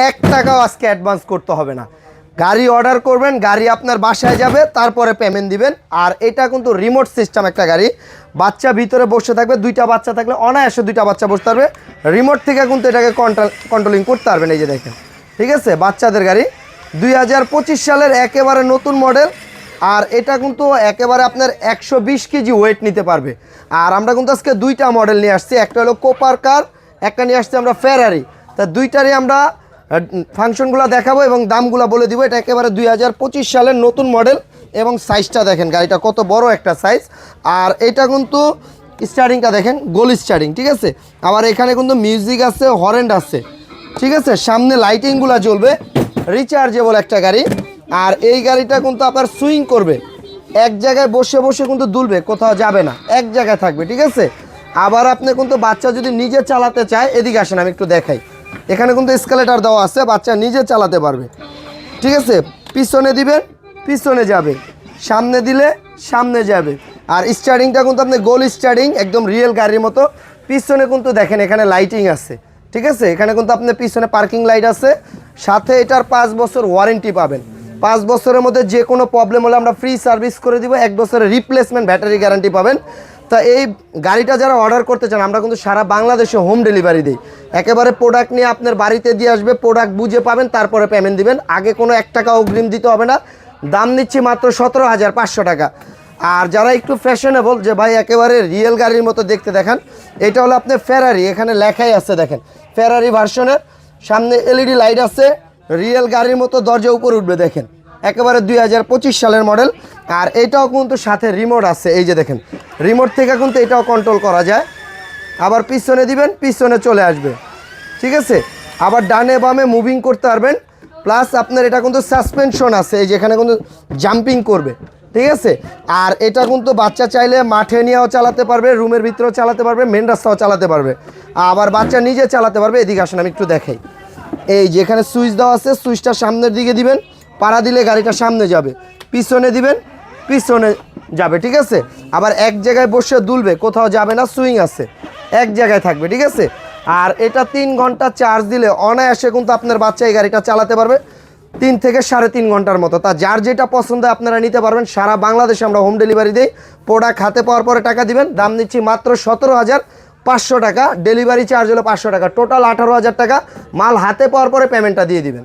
1 টাকাও আজকে অ্যাডভান্স করতে হবে না। গাড়ি অর্ডার করবেন, গাড়ি আপনার বাসায় যাবে, তারপরে পেমেন্ট দিবেন। আর এটা কিন্তু রিমোট সিস্টেম একটা গাড়ি, বাচ্চা ভিতরে বসে থাকবে, 2টা বাচ্চা থাকলে অনায়াসে 2টা বাচ্চা বসতে পারবে, রিমোট থেকে কিন্তু এটাকে কন্ট্রোলিং করতে পারবেন। এই যে দেখেন, ঠিক আছে, বাচ্চাদের গাড়ি 2025 সালের একেবারে নতুন মডেল। আর এটা কিন্তু একেবারে আপনার 120 কেজি ওয়েট নিতে পারবে। আর আমরা কিন্তু আজকে 2টা মডেল নিয়ে আসছি, একটা হলো কোপার কার, একটা নিয়ে আসছি আমরা ফেরারি। তা 2টারই আমরা ফাংশনগুলো দেখাবো এবং দামগুলো বলে দিব। এটা একেবারে 2025 সালের নতুন মডেল এবং সাইজটা দেখেন গাড়িটা কত বড় একটা সাইজ। আর এটা কিন্তু স্টারিংটা দেখেন, গোল স্টারিং, ঠিক আছে। আবার এখানে কিন্তু মিউজিক আছে, হরেন্ড আছে, ঠিক আছে। সামনে লাইটিংগুলো জ্বলবে, রিচার্জেবল একটা গাড়ি। আর এই গাড়িটা কিন্তু আপনার সুইং করবে, এক জায়গায় বসে বসে কিন্তু দুলবে, কোথাও যাবে না, এক জায়গায় থাকবে, ঠিক আছে। আবার আপনি কিন্তু বাচ্চা যদি নিজে চালাতে চায়, এদিকে আসেন আমি একটু দেখাই। এখানে কিন্তু এসকেলেটর দেওয়া আছে, বাচ্চা নিজে চালাতে পারবে, ঠিক আছে। পিছনে দিবেন, পিছনে যাবে, সামনে দিলে সামনে যাবে। আর স্টারিংটা কিন্তু আপনি গোল স্টারিং, একদম রিয়েল গাড়ির মতো। পিছনে কিন্তু দেখেন এখানে লাইটিং আছে, ঠিক আছে। এখানে কিন্তু আপনি পিছনে পার্কিং লাইট আছে, সাথে এটার 5 বছর ওয়ারেন্টি পাবেন। 5 বছরের মধ্যে যে কোনো প্রবলেম হলে আমরা ফ্রি সার্ভিস করে দিব, 1 বছরের রিপ্লেসমেন্ট ব্যাটারি গ্যারান্টি পাবেন। তা এই গাড়িটা যারা অর্ডার করতে চান, আমরা কিন্তু সারা বাংলাদেশে হোম ডেলিভারি দিই। একেবারে প্রোডাক্ট নিয়ে আপনার বাড়িতে দিয়ে আসবে, প্রোডাক্ট বুঝে পাবেন, তারপরে পেমেন্ট দিবেন। আগে কোনো 1 টাকা অগ্রিম দিতে হবে না। দাম নিচ্ছি মাত্র 17,500 টাকা। আর যারা একটু ফ্যাশনেবল, যে ভাই একেবারে রিয়েল গাড়ির মতো দেখতে দেখান, এটা হলো আপনার ফেরারি, এখানে লেখাই আছে দেখেন ফেরারি ভার্সনের। সামনে এলইডি লাইট আছে, রিয়েল গাড়ির মতো দরজা উপরে উঠবে দেখেন, একেবারে 2025 সালের মডেল। আর এটাও কিন্তু সাথে রিমোট আছে, এই যে দেখেন, রিমোট থেকে কিন্তু এটাও কন্ট্রোল করা যায়। আবার পিছনে দিবেন, পিছনে চলে আসবে, ঠিক আছে। আবার ডানে বামে মুভিং করতে পারবেন। প্লাস আপনার এটা কিন্তু সাসপেনশন আছে, এই যে এখানে কিন্তু জাম্পিং করবে, ঠিক আছে। আর এটা কিন্তু বাচ্চা চাইলে মাঠে নিয়েও চালাতে পারবে, রুমের ভিতরেও চালাতে পারবে, মেন রাস্তাও চালাতে পারবে, আবার বাচ্চা নিজে চালাতে পারবে। এদিকে আসেন আমি একটু দেখাই। এই যে এখানে সুইচ দেওয়া আছে, সুইচটা সামনের দিকে দিবেন, পাড়া দিলে গাড়িটা সামনে যাবে, পিছনে দিবেন, পিছনে যাবে, ঠিক আছে। আবার এক জায়গায় বসে দুলবে, কোথাও যাবে না, সুইং আছে, এক জায়গায় থাকবে, ঠিক আছে। আর এটা 3 ঘন্টা চার্জ দিলে অনায়াসে কিন্তু আপনার বাচ্চা এই গাড়িটা চালাতে পারবে 3 থেকে 3.5 ঘন্টার মতো। তা যার যেটা পছন্দ আপনারা নিতে পারবেন। সারা বাংলাদেশে আমরা হোম ডেলিভারি দিই। প্রোডাক্ট হাতে পাওয়ার পরে টাকা দিবেন। দাম নিচ্ছি মাত্র 17,500 টাকা, ডেলিভারি চার্জ হলো 500 টাকা, টোটাল 18,000 টাকা। মাল হাতে পাওয়ার পরে পেমেন্টটা দিয়ে দিবেন।